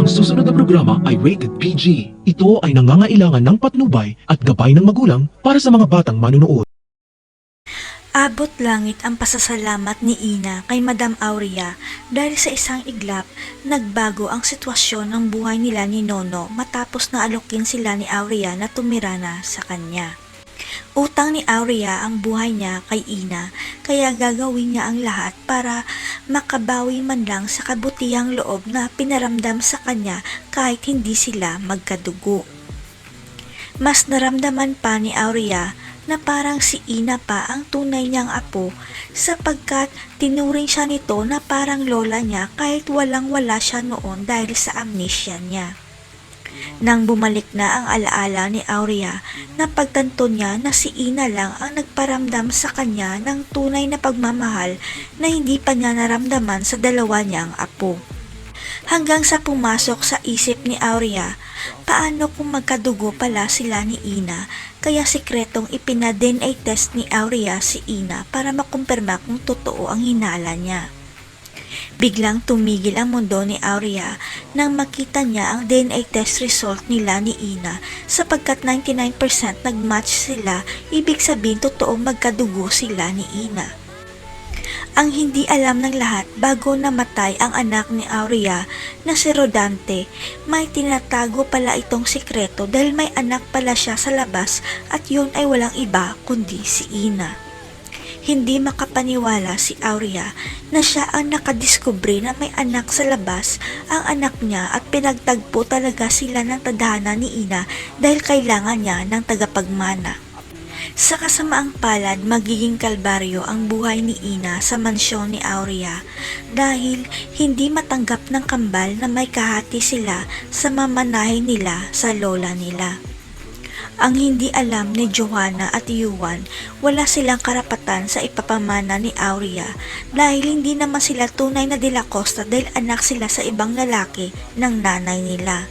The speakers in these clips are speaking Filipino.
Ang susunod na programa ay rated PG. Ito ay nangangailangan ng patnubay at gabay ng magulang para sa mga batang manunood. Abot langit ang pasasalamat ni Ina kay Madam Aurea dahil sa isang iglap, nagbago ang sitwasyon ng buhay nila ni Nono matapos na alokin sila ni Aurea na tumira na sa kanya. Utang ni Aurea ang buhay niya kay Ina, kaya gagawin niya ang lahat para makabawi man lang sa kabutihang loob na pinaramdam sa kanya kahit hindi sila magkadugo. Mas naramdaman pa ni Aurea na parang si Ina pa ang tunay niyang apo sapagkat tinuring siya nito na parang lola niya kahit walang-wala siya noon dahil sa amnesia niya. Nang bumalik na ang alaala ni Aurea, napagtanto niya na si Ina lang ang nagparamdam sa kanya ng tunay na pagmamahal na hindi pa niya naramdaman sa dalawa niyang apo. Hanggang sa pumasok sa isip ni Aurea, paano kung magkadugo pala sila ni Ina, kaya sikretong ipina-DNA test ni Aurea si Ina para makumpirma kung totoo ang hinala niya. Biglang tumigil ang mundo ni Aurea nang makita niya ang DNA test result nila ni Ina sapagkat 99% nag-match sila, ibig sabihin totoong magkadugo sila ni Ina. Ang hindi alam ng lahat, bago namatay ang anak ni Aurea na si Rodante, may tinatago pala itong sikreto dahil may anak pala siya sa labas at yun ay walang iba kundi si Ina. Hindi makapaniwala si Aurea na siya ang nakadiskubre na may anak sa labas ang anak niya at pinagtagpo talaga sila ng tadhana ni Ina dahil kailangan niya ng tagapagmana. Sa kasamaang palad, magiging kalbaryo ang buhay ni Ina sa mansyon ni Aurea dahil hindi matanggap ng kambal na may kahati sila sa mamanahin nila sa lola nila. Ang hindi alam ni Johanna at Yuan, wala silang karapatan sa ipapamana ni Aurea dahil hindi naman sila tunay na De La Costa dahil anak sila sa ibang lalaki ng nanay nila.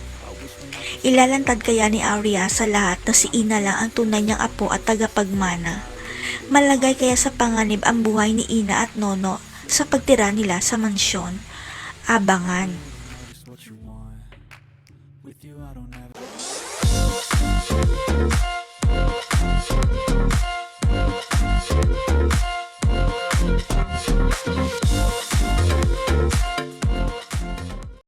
Ilalantad kaya ni Aurea sa lahat na si Ina lang ang tunay niyang apo at tagapagmana? Malagay kaya sa panganib ang buhay ni Ina at Nono sa pagtira nila sa mansyon? Abangan!